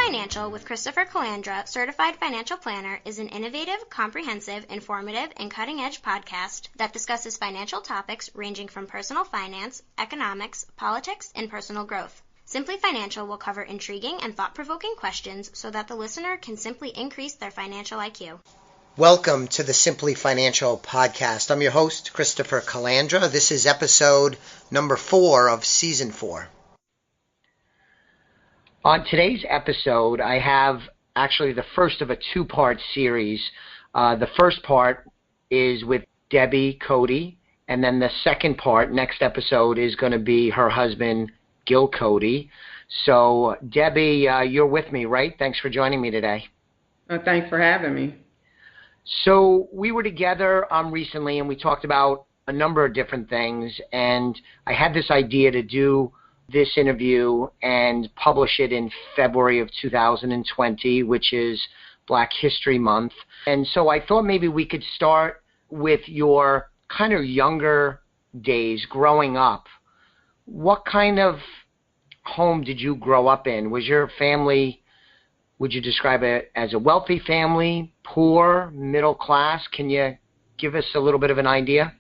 Financial with Christopher Calandra, Certified Financial Planner, is an innovative, comprehensive, informative, and cutting-edge podcast that discusses financial topics ranging from personal finance, economics, politics, and personal growth. Simply Financial will cover intriguing and thought-provoking questions so that the listener can simply increase their financial IQ. Welcome to the Simply Financial podcast. I'm your host, Christopher Calandra. This is episode number 4 of season 4. On today's episode, I have actually the first of a two-part series. The first part is with Debby, Cody, and then the second part, next episode, is going to be her husband, Cody. So, Debby, you're with me, right? Thanks for joining me today. Thanks for having me. So, we were together recently, and we talked about a number of different things, and I had this idea to do this interview and publish it in February of 2020, which is Black History Month. And so I thought maybe we could start with your kind of younger days growing up. What kind of home did you grow up in? Was your family, would you describe it as a wealthy family, poor, middle class? Can you give us a little bit of an idea?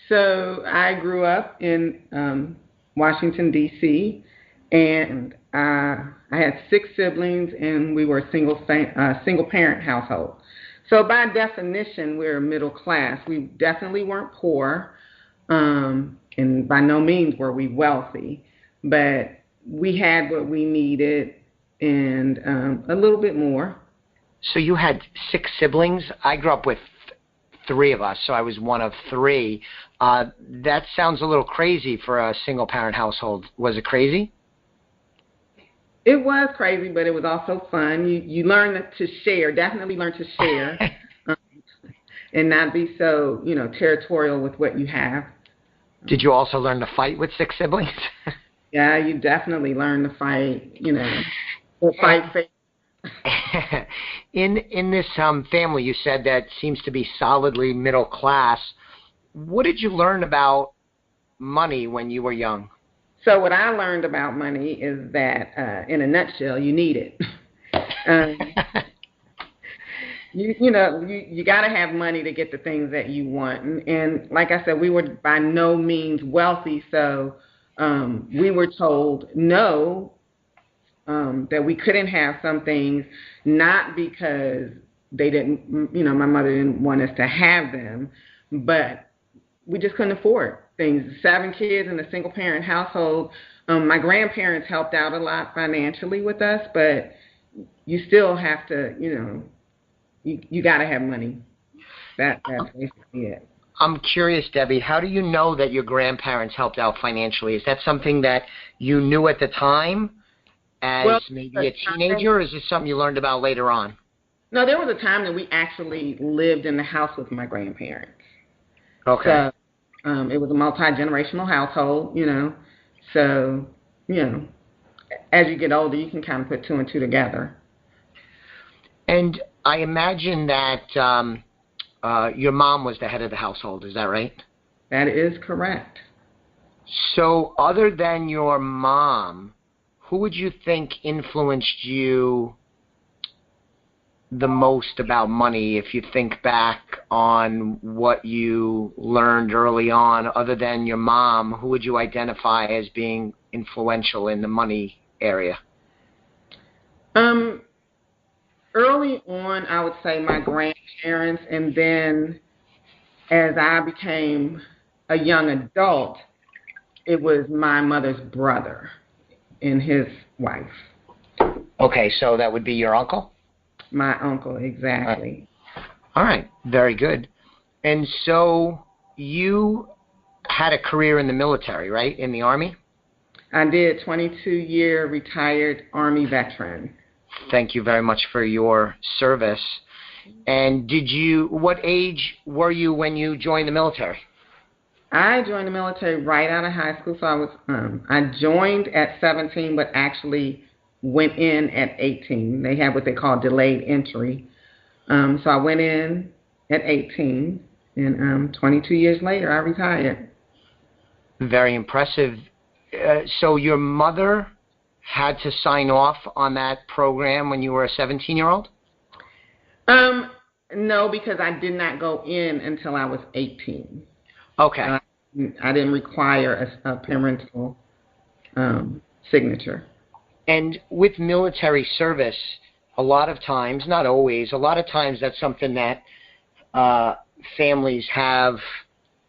So I grew up in Washington, D.C., and I had 6 siblings, and we were a single-parent household. So by definition, we're middle class. We definitely weren't poor, and by no means were we wealthy, but we had what we needed and a little bit more. So you had 6 siblings. I grew up with 3 of us, so I was one of 3. That sounds a little crazy for a single-parent household. Was it crazy? It was crazy, but it was also fun. You learn to share, definitely learn to share, and not be so, territorial with what you have. Did you also learn to fight with 6 siblings? Yeah, you definitely learn to fight, to fight fair. In this family, you said that seems to be solidly middle class. What did you learn about money when you were young? So what I learned about money is that, in a nutshell, you need it. You got to have money to get the things that you want. And like I said, we were by no means wealthy, so we were told no. That we couldn't have some things, not because they didn't, my mother didn't want us to have them, but we just couldn't afford things. 7 kids in a single-parent household. My grandparents helped out a lot financially with us, but you still have to, you got to have money. That's basically it. I'm curious, Debby, how do you know that your grandparents helped out financially? Is that something that you knew at the time? As maybe a teenager, or is this something you learned about later on? No, there was a time that we actually lived in the house with my grandparents. Okay. So it was a multi-generational household, So, as you get older, you can kind of put 2 and 2 together. And I imagine that your mom was the head of the household. Is that right? That is correct. So other than your mom, who would you think influenced you the most about money if you think back on what you learned early on? Other than your mom, who would you identify as being influential in the money area? Early on, I would say my grandparents, and then as I became a young adult, it was my mother's brother and his wife. Okay, so that would be your uncle? My uncle, exactly. All right, very good. And so you had a career in the military, right, in the Army? I did, 22-year retired Army veteran. Thank you very much for your service. And what age were you when you joined the military? I joined the military right out of high school, so I joined at 17, but actually went in at 18. They have what they call delayed entry. So I went in at 18, and 22 years later, I retired. Very impressive. So your mother had to sign off on that program when you were a 17-year-old? No, because I did not go in until I was 18. Okay. I didn't require a parental signature. And with military service, a lot of times, not always, a lot of times that's something that families have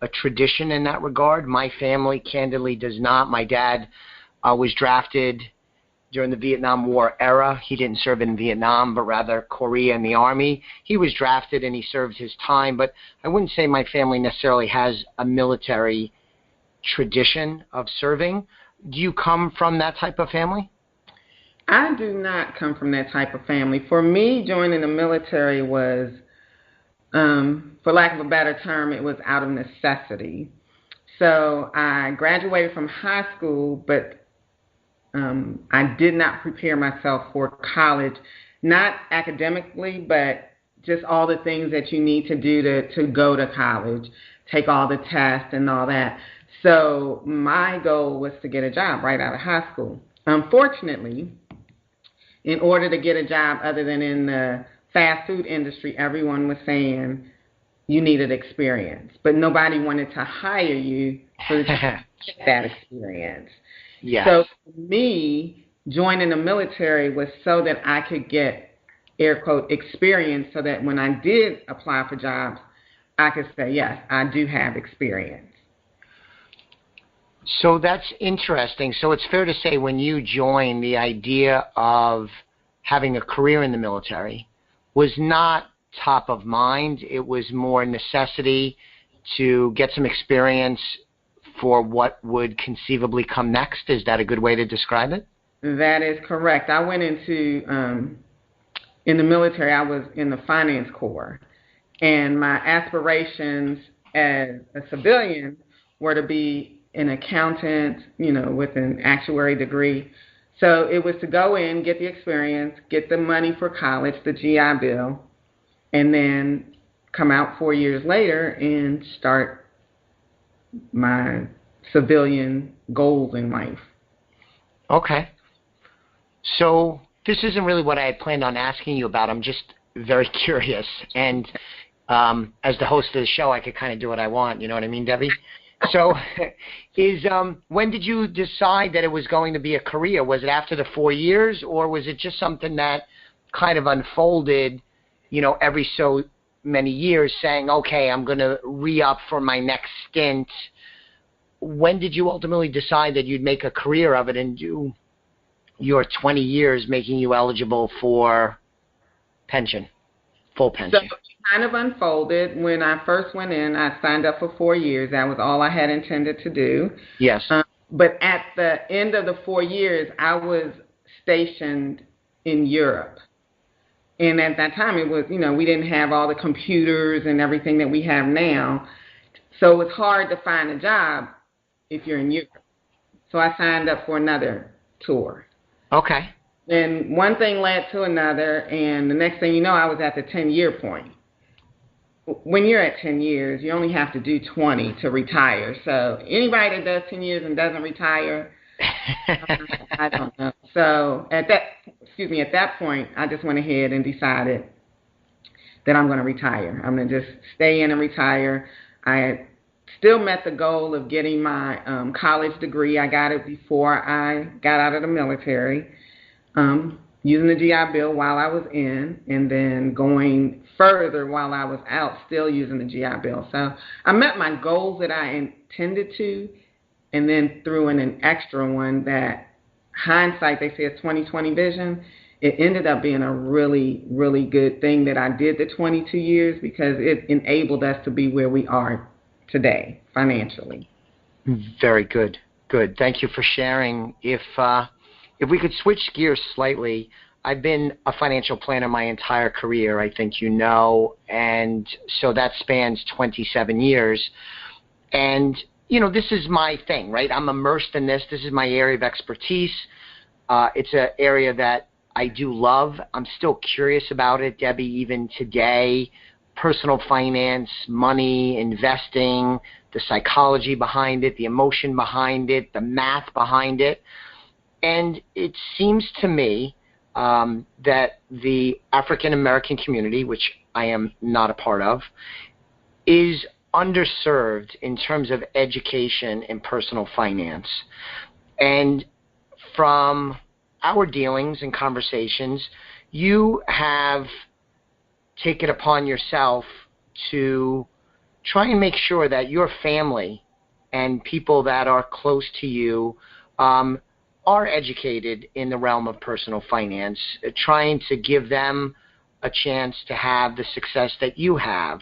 a tradition in that regard. My family, candidly, does not. My dad was drafted during the Vietnam War era. He didn't serve in Vietnam, but rather Korea in the Army. He was drafted and he served his time, but I wouldn't say my family necessarily has a military tradition of serving. Do you come from that type of family? I do not come from that type of family. For me, joining the military was, for lack of a better term, it was out of necessity. So I graduated from high school, but I did not prepare myself for college, not academically, but just all the things that you need to do to go to college, take all the tests and all that. So my goal was to get a job right out of high school. Unfortunately, in order to get a job other than in the fast food industry, everyone was saying you needed experience, but nobody wanted to hire you to get that experience. Yeah. So for me, joining the military was so that I could get, air quote, experience, so that when I did apply for jobs, I could say, yes, I do have experience. So that's interesting. So it's fair to say when you joined, the idea of having a career in the military was not top of mind. It was more necessity to get some experience for what would conceivably come next. Is that a good way to describe it? That is correct. I went into, in the military, I was in the finance corps, and my aspirations as a civilian were to be an accountant, with an actuary degree. So it was to go in, get the experience, get the money for college, the GI Bill, and then come out 4 years later and start my civilian goals in life. Okay. So this isn't really what I had planned on asking you about. I'm just very curious. And as the host of the show, I could kind of do what I want. You know what I mean, Debbie? So when did you decide that it was going to be a career? Was it after the 4 years, or was it just something that kind of unfolded, every so many years, saying, okay, I'm going to re-up for my next stint? When did you ultimately decide that you'd make a career of it and do your 20 years making you eligible for pension, full pension? So it kind of unfolded. When I first went in, I signed up for 4 years. That was all I had intended to do. Yes. But at the end of the 4 years, I was stationed in Europe. And at that time, it was, we didn't have all the computers and everything that we have now. So it was hard to find a job if you're in Europe. So I signed up for another tour. Okay. And one thing led to another, and the next thing you know, I was at the 10-year point. When you're at 10 years, you only have to do 20 to retire. So anybody that does 10 years and doesn't retire, I don't know. So at that point, I just went ahead and decided that I'm going to retire. I'm going to just stay in and retire. I had still met the goal of getting my college degree. I got it before I got out of the military, using the GI Bill while I was in, and then going further while I was out, still using the GI Bill. So I met my goals that I intended to, and then threw in an extra one that, hindsight, they say it's 20/20 vision. It ended up being a really, really good thing that I did the 22 years, because it enabled us to be where we are today financially. Very good. Good. Thank you for sharing. If we could switch gears slightly, I've been a financial planner my entire career, I think you know, and so that spans 27 years. And, this is my thing, right? I'm immersed in this. This is my area of expertise. It's an area that I do love. I'm still curious about it, Debbie, even today. Personal finance, money, investing, the psychology behind it, the emotion behind it, the math behind it. And it seems to me that the African American community, which I am not a part of, is underserved in terms of education and personal finance. And from our dealings and conversations, you have taken upon yourself to try and make sure that your family and people that are close to you are educated in the realm of personal finance, trying to give them a chance to have the success that you have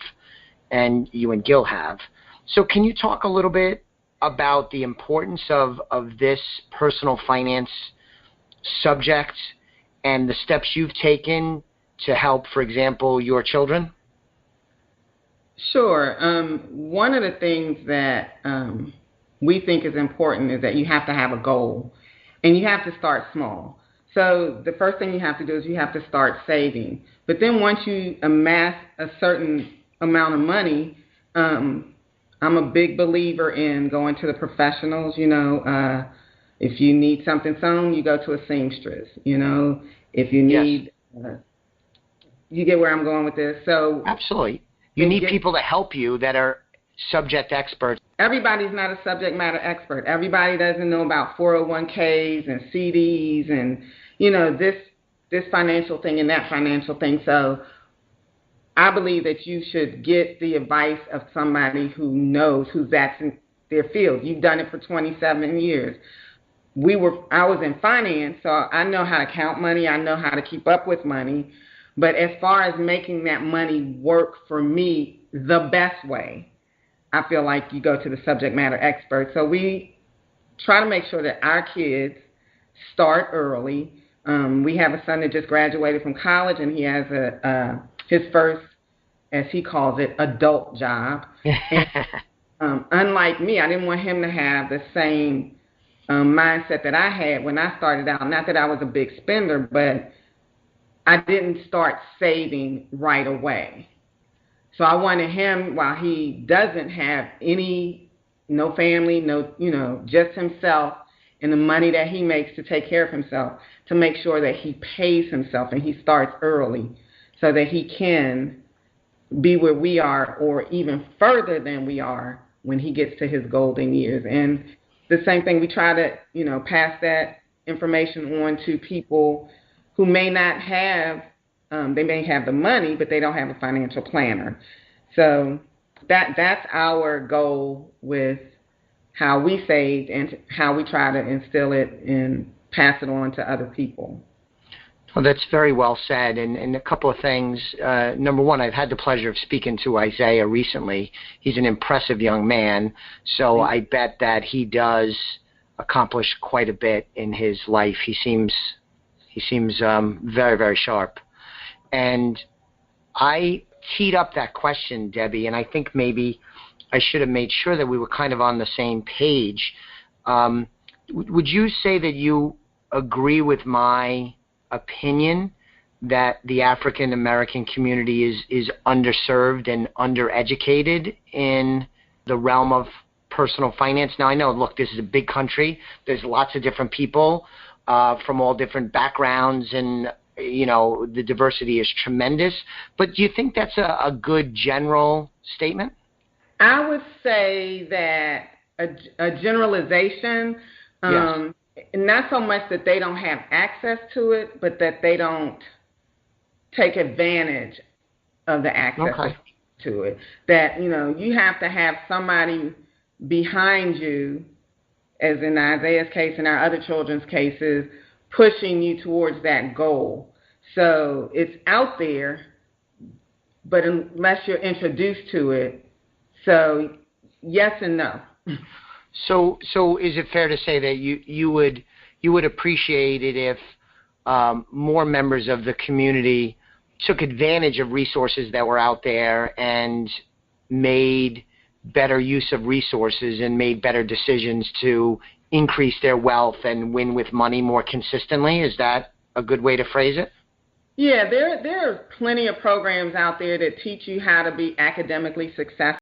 and you and Gil have. So can you talk a little bit about the importance of this personal finance subject and the steps you've taken to help, for example, your children? Sure. One of the things that we think is important is that you have to have a goal, and you have to start small. So the first thing you have to do is you have to start saving. But then once you amass a certain amount of money, I'm a big believer in going to the professionals. If you need something sewn, you go to a seamstress. If you need, you get where I'm going with this. So absolutely. You need people to help you that are subject experts. Everybody's not a subject matter expert. Everybody doesn't know about 401ks and CDs and, this financial thing and that financial thing. So I believe that you should get the advice of somebody who knows, who's that's in their field. You've done it for 27 years. I was in finance, so I know how to count money. I know how to keep up with money. But as far as making that money work for me the best way, I feel like you go to the subject matter expert. So we try to make sure that our kids start early. We have a son that just graduated from college, and he has his first, as he calls it, adult job. And, unlike me, I didn't want him to have the same mindset that I had when I started out. Not that I was a big spender, but I didn't start saving right away. So I wanted him, while he doesn't have no family, just himself and the money that he makes to take care of himself, to make sure that he pays himself and he starts early so that he can be where we are or even further than we are when he gets to his golden years. And the same thing, we try to, pass that information on to people who may not have, they may have the money, but they don't have a financial planner. So that's our goal with how we saved and how we try to instill it and pass it on to other people. Well, that's very well said. And a couple of things. Number one, I've had the pleasure of speaking to Isaiah recently. He's an impressive young man, so I bet that he does accomplish quite a bit in his life. He seems very, very sharp. And I teed up that question, Debbie, and I think maybe I should have made sure that we were kind of on the same page. Would you say that you agree with my opinion that the African American community is underserved and undereducated in the realm of personal finance? Now, I know, look, this is a big country. There's lots of different people from all different backgrounds, and the diversity is tremendous. But do you think that's a good general statement? I would say that a generalization, yes. Not so much that they don't have access to it, but that they don't take advantage of the access to it. That, you have to have somebody behind you, as in Isaiah's case and our other children's cases, pushing you towards that goal. So it's out there, but unless you're introduced to it, so yes and no. So is it fair to say that you would appreciate it if more members of the community took advantage of resources that were out there and made better use of resources and made better decisions to increase their wealth and win with money more consistently? Is that a good way to phrase it? Yeah, there are plenty of programs out there that teach you how to be academically successful.